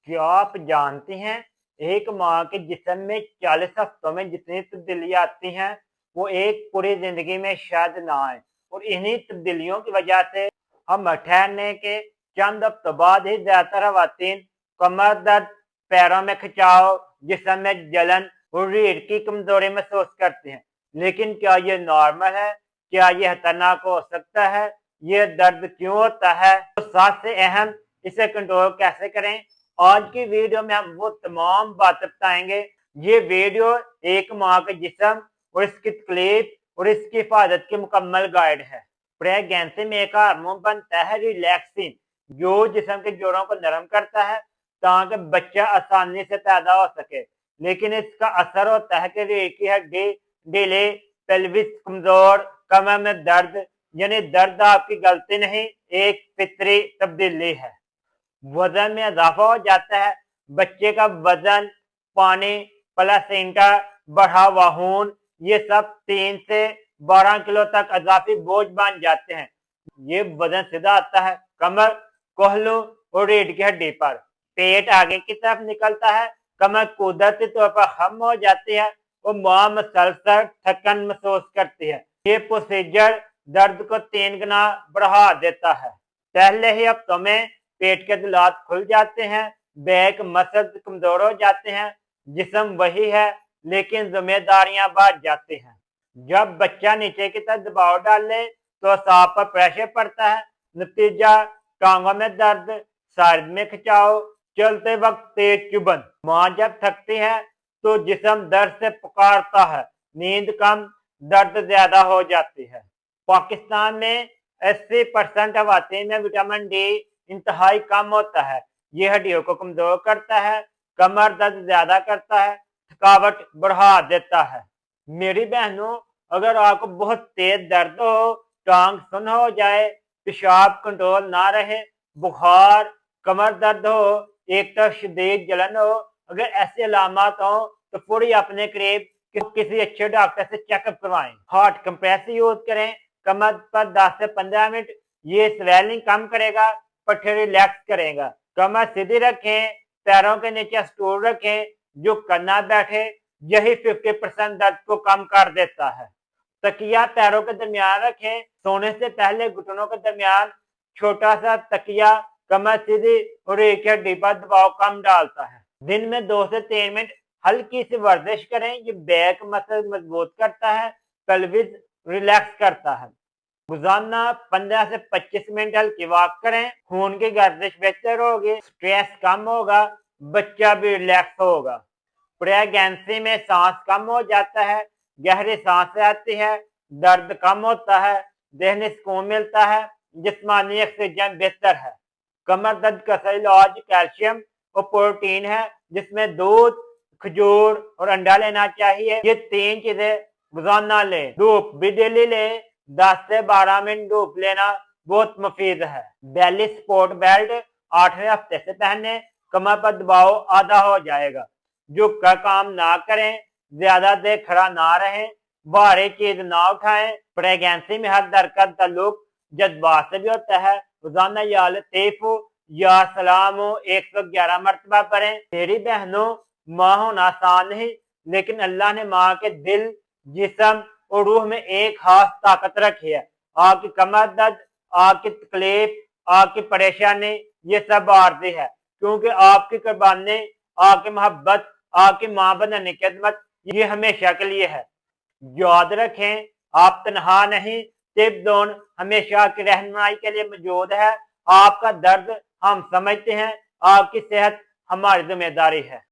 क्या आप जानती हैं एक माँ के जिस्म में 40 हफ्तों में जितनी तब्दीलियां आती हैं वो एक पूरी जिंदगी में शायद ना आए। और इन्हीं तब्दीलियों की वजह से हम ठहरने के चंद हफ्तों बाद ही ज्यादातर खवातीन कमर दर्द, पैरों में खिंचाव, जिस्म में जलन और रीढ़ की कमजोरी महसूस करते हैं। लेकिन क्या ये नॉर्मल है? क्या ये खतरनाक हो सकता है? ये दर्द क्यों होता है? तो सबसे अहम, इसे कंट्रोल कैसे करें? आज की वीडियो में हम वो तमाम बातें बताएंगे। ये वीडियो एक माँ के जिस्म और इसकी तकलीफ और इसकी हिफाजत की मुकम्मल गाइड है। प्रेगनेंसी में एक हार्मोन बनता है रिलैक्सिन, जो जिस्म के जोड़ों को नरम करता है ताकि बच्चा आसानी से पैदा हो सके। लेकिन इसका असर होता है कि रीढ़ की हड्डी ढीली, पेल्विस कमजोर, कमर में दर्द। यानी दर्द आपकी गलती नहीं, एक फितरी तब्दीली है। वजन में इजाफा हो जाता है, बच्चे का वजन, पानी, प्लासेंटा, बढ़ा हुआ खून, ये सब 3 से 12 किलो तक इजाफी बोझ बन जाते हैं। ये वजन सीधा आता है कमर, कोहलों और रीढ़ की हड्डी पर। पेट आगे की तरफ निकलता है, कमर कुदरती तौर पर खम हो जाती है और मां मसलसल थकन महसूस करती है। ये प्रोसीजर दर्द को 3 गुना बढ़ा देता है। पहले ही हफ्तों में पेट के दिलात खुल जाते हैं, बैक मसल कमजोर हो जाते हैं। जिस्म वही है लेकिन जिम्मेदारियां बढ़ जाती हैं। जब बच्चा नीचे की तरफ दबाव डाले तो सांप पर प्रेशर पड़ता है। नतीजा, टांगों में दर्द, सर में खिंचाव, चलते वक्त तेज चुभन। मां जब थकती है तो जिस्म दर्द से पुकारता है, नींद कम, दर्द ज्यादा हो जाती है। पाकिस्तान में 80% खवातीन में विटामिन डी इंतहाई कम होता है। ये हड्डियों को कमजोर करता है, कमर दर्द ज्यादा करता है, थकावट बढ़ा देता है। मेरी बहनों, अगर आपको बहुत तेज दर्द हो, टांग सुन हो जाए, पेशाब कंट्रोल ना रहे, बुखार, कमर दर्द हो, एक तो शदीद जलन हो, अगर ऐसे अलामत हो तो पूरी अपने करीब किसी अच्छे डॉक्टर से चेकअप करवाएं। हॉट कंप्रेस यूज करें कमर पर 10 से 15 मिनट। ये स्वेलिंग कम करेगा, पट्टी रिलैक्स करेगा। कमर सीधी रखें, पैरों के नीचे स्टूल रखें, जो करना बैठे, यही 50% दर्द को कम कर देता है। तकिया पैरों के दरमियान रखें, सोने से पहले घुटनों के दरमियान छोटा सा तकिया कमर सीधी और एक हड्डी पर दबाव कम डालता है। दिन में 2 से 3 मिनट हल्की सी वर्जिश करें, ये बैक मसल मजबूत करता है, पेल्विस रिलैक्स करता है। रोजाना 15 से 25 मिनट हल्की वॉक करें, खून की गर्दिश बेहतर होगी, स्ट्रेस कम होगा, बच्चा भी रिलैक्स होगा। प्रेगनेंसी में सांस कम हो जाता है, गहरी सांसें आती है, दर्द कम होता है, देहनी सुकून मिलता है, जिस्मानी ऑक्सीजन बेहतर है। कमर दर्द का सही इलाज कैल्शियम और प्रोटीन है, जिसमें दूध, खजूर और अंडा लेना चाहिए। ये 3 चीजें रोजाना लें। धूप भी डेली लें, 10 से 12 मिनट धूप लेना बहुत मुफीद है। बेली सपोर्ट बेल्ट 8वें हफ्ते से पहने, कमर पर दबाव आधा हो जाएगा। झुक कर काम ना करें, ज्यादा देर खड़ा ना रहें, भारी चीज ना उठाएं। प्रेगनेंसी में हर दर्द का ताल्लुक जज्बात से भी होता है। रोजाना या लतीफ या सलाम 111 मरतबा पढ़ें। मेरी बहनों, माँ होना आसान नहीं, लेकिन अल्लाह ने माँ के दिल, जिस्म और रूह में एक खास ताकत रखी है। आपकी कमर दर्द, आपकी तकलीफ, आपकी परेशानी, ये सब आर्जी है, क्योंकि आपकी कुर्बानी, आपकी मोहब्बत, आपकी माँ बनने की खिदमत, ये हमेशा के लिए है। याद रखें, आप तनहा नहीं, टिप जोन हमेशा की रहनुमाई के लिए मौजूद है। आपका दर्द हम समझते हैं, आपकी सेहत हमारी जिम्मेदारी है।